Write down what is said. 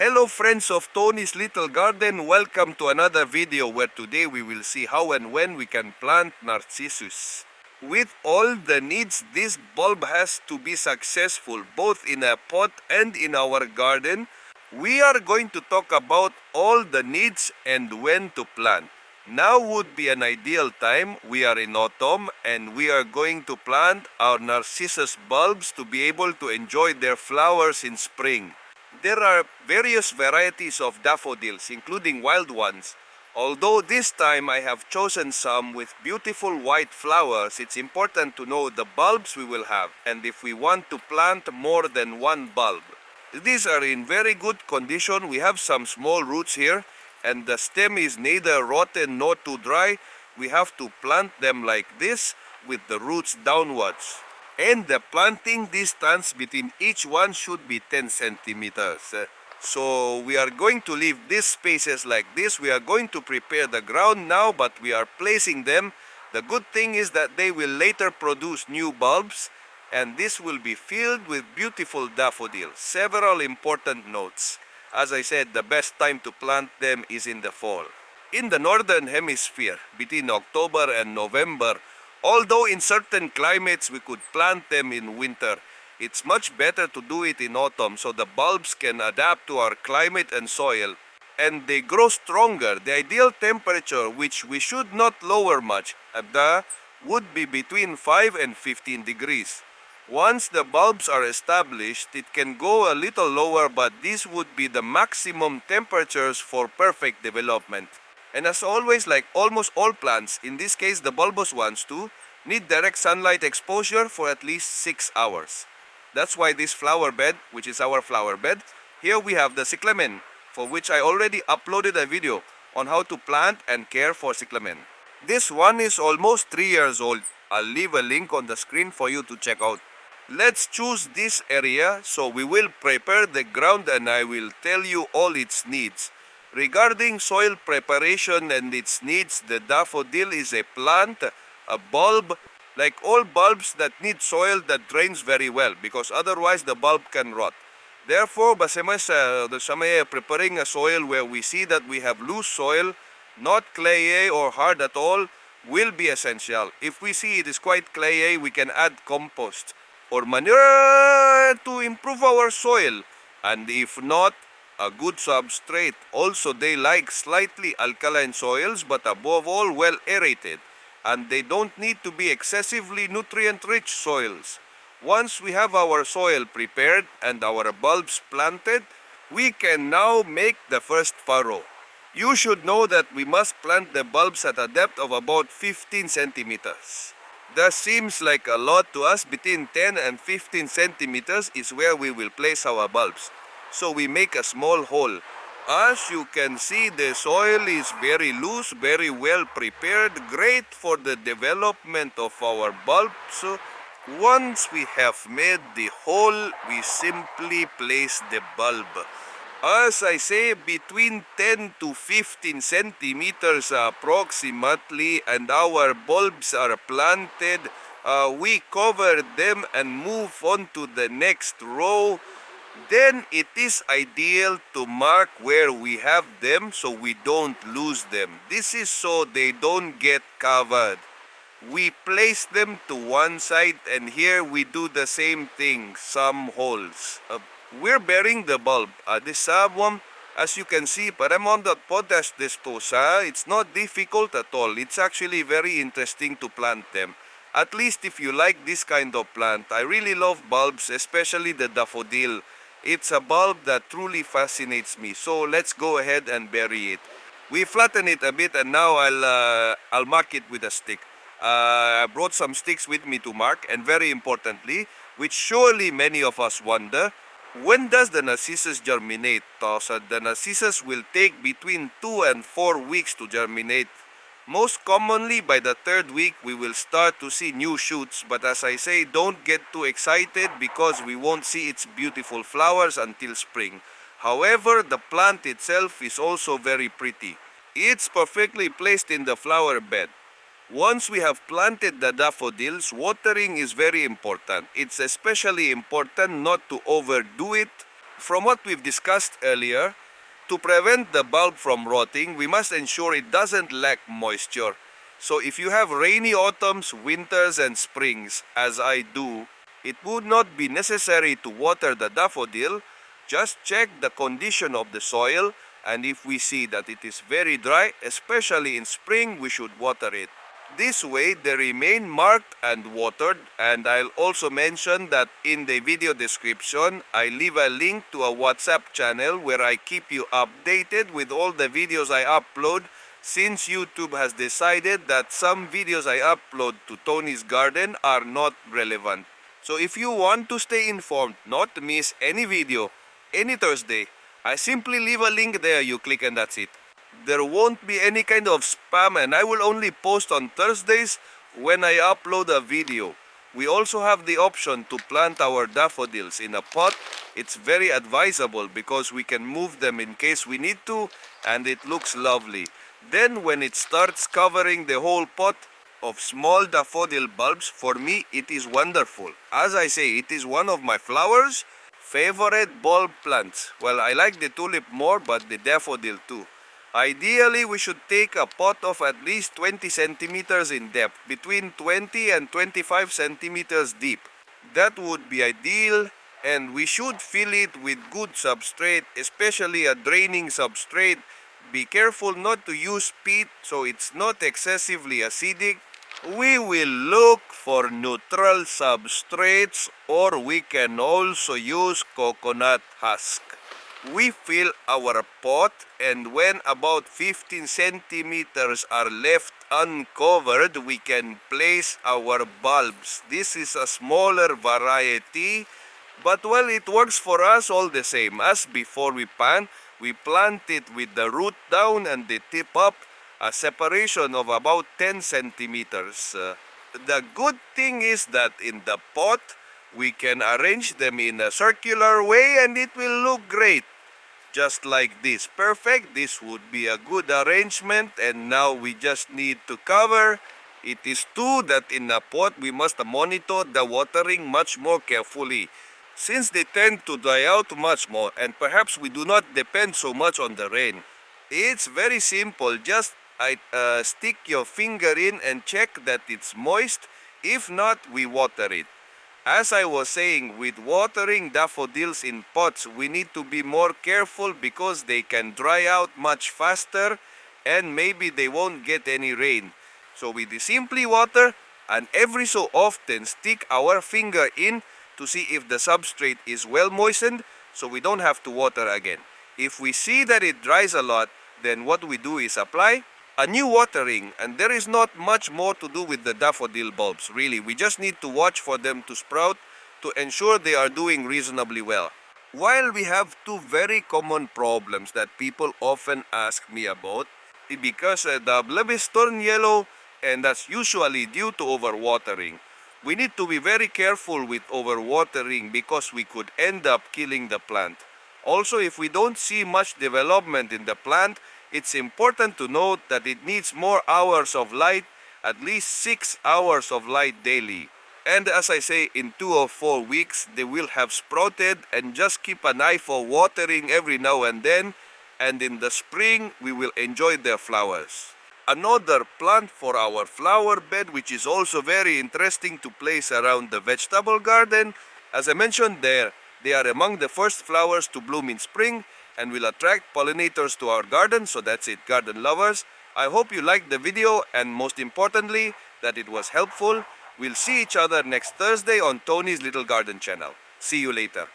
Hello friends of Tony's Little Garden, welcome to another video where today we will see how and when we can plant Narcissus. With all the needs this bulb has to be successful both in a pot and in our garden, we are going to talk about all the needs and when to plant. Now would be an ideal time. We are in autumn and we are going to plant our Narcissus bulbs to be able to enjoy their flowers in spring. There are various varieties of daffodils, including wild ones. Although this time I have chosen some with beautiful white flowers, it's important to know the bulbs we will have and if we want to plant more than one bulb. These are in very good condition. We have some small roots here and the stem is neither rotten nor too dry. We have to plant them like this with the roots downwards. And the planting distance between each one should be 10 centimeters. So we are going to leave these spaces like this. We are going to prepare the ground now, but we are placing them. The good thing is that they will later produce new bulbs, and this will be filled with beautiful daffodils. Several important notes. As I said, the best time to plant them is in the fall. In the northern hemisphere, between October and November, although in certain climates we could plant them in winter, it's much better to do it in autumn so the bulbs can adapt to our climate and soil and they grow stronger. The ideal temperature, which we should not lower much, would be between 5 and 15 degrees. Once the bulbs are established, it can go a little lower, but these would be the maximum temperatures for perfect development. And as always, like almost all plants, in this case the bulbous ones too, need direct sunlight exposure for at least 6 hours. That's why this flower bed, which is our flower bed, here we have the cyclamen, for which I already uploaded a video on how to plant and care for cyclamen. This one is almost 3 years old. I'll leave a link on the screen for you to check out. Let's choose this area, so we will prepare the ground and I will tell you all its needs. Regarding soil preparation and its needs, the daffodil is a plant, a bulb, like all bulbs that need soil that drains very well because otherwise the bulb can rot. Therefore, preparing a soil where we see that we have loose soil, not clayey or hard at all, will be essential. If we see it is quite clayey, we can add compost or manure to improve our soil, and if not, a good substrate. Also, they like slightly alkaline soils, but above all, well aerated. And they don't need to be excessively nutrient-rich soils. Once we have our soil prepared and our bulbs planted, we can now make the first furrow. You should know that we must plant the bulbs at a depth of about 15 centimeters. That seems like a lot to us. Between 10 and 15 centimeters is where we will place our bulbs. So we make a small hole. As you can see, the soil is very loose, very well prepared, great for the development of our bulbs. So once we have made the hole, we simply place the bulb. As I say, between 10 to 15 centimeters approximately, and our bulbs are planted, we cover them and move on to the next row. Then it is ideal to mark where we have them so we don't lose them. This is so they don't get covered. We place them to one side and here we do the same thing, some holes. We're burying the bulb. This one, as you can see, Paramount potash disposa, it's not difficult at all. It's actually very interesting to plant them. At least if you like this kind of plant. I really love bulbs, especially the daffodil. It's a bulb that truly fascinates me. So let's go ahead and bury it. We flatten it a bit and now I'll mark it with a stick. I brought some sticks with me to mark, and very importantly, which surely many of us wonder, when does the Narcissus germinate? So the Narcissus will take between 2 and 4 weeks to germinate. Most commonly by the 3rd week we will start to see new shoots, but as I say, don't get too excited because we won't see its beautiful flowers until spring. However, the plant itself is also very pretty. It's perfectly placed in the flower bed. Once we have planted the daffodils, watering is very important. It's especially important not to overdo it. From what we've discussed earlier, to prevent the bulb from rotting, we must ensure it doesn't lack moisture. So if you have rainy autumns, winters, and springs, as I do, it would not be necessary to water the daffodil. Just check the condition of the soil, and if we see that it is very dry, especially in spring, we should water it. This way, they remain marked and watered, and I'll also mention that in the video description, I leave a link to a WhatsApp channel where I keep you updated with all the videos I upload, since YouTube has decided that some videos I upload to Tony's Garden are not relevant. So if you want to stay informed, not to miss any video, any Thursday, I simply leave a link there, you click and that's it. There won't be any kind of spam, and I will only post on Thursdays when I upload a video. We also have the option to plant our daffodils in a pot. It's very advisable because we can move them in case we need to, and it looks lovely. Then when it starts covering the whole pot of small daffodil bulbs, for me it is wonderful. As I say, it is one of my flowers' favorite bulb plants. Well, I like the tulip more, but the daffodil too. Ideally, we should take a pot of at least 20 centimeters in depth, between 20 and 25 centimeters deep. That would be ideal, and we should fill it with good substrate, especially a draining substrate. Be careful not to use peat so it's not excessively acidic. We will look for neutral substrates, or we can also use coconut husk. We fill our pot, and when about 15 centimeters are left uncovered, we can place our bulbs. This is a smaller variety, but well, it works for us all the same. As before we plant it with the root down and the tip up, a separation of about 10 centimeters. The good thing is that in the pot, we can arrange them in a circular way and it will look great. Just like this. Perfect. This would be a good arrangement, and now we just need to cover. It is true that in a pot we must monitor the watering much more carefully, since they tend to dry out much more, and perhaps we do not depend so much on the rain. It's very simple. Just stick your finger in and check that it's moist. If not, we water it. As I was saying, with watering daffodils in pots, we need to be more careful because they can dry out much faster and maybe they won't get any rain. So we simply water, and every so often stick our finger in to see if the substrate is well moistened, so we don't have to water again. If we see that it dries a lot, then what we do is apply a new watering, and there is not much more to do with the daffodil bulbs, really. We just need to watch for them to sprout to ensure they are doing reasonably well. While we have two very common problems that people often ask me about, because the blebish turn yellow, and that's usually due to overwatering. We need to be very careful with overwatering because we could end up killing the plant. Also, if we don't see much development in the plant, it's important to note that it needs more hours of light, at least 6 hours of light daily. And as I say, in 2 or 4 weeks, they will have sprouted, and just keep an eye for watering every now and then, and in the spring, we will enjoy their flowers. Another plant for our flower bed, which is also very interesting to place around the vegetable garden, as I mentioned there, they are among the first flowers to bloom in spring, and will attract pollinators to our garden. So that's it, garden lovers. I hope you liked the video, and most importantly, that it was helpful. We'll see each other next Thursday on Tony's Little Garden channel. See you later.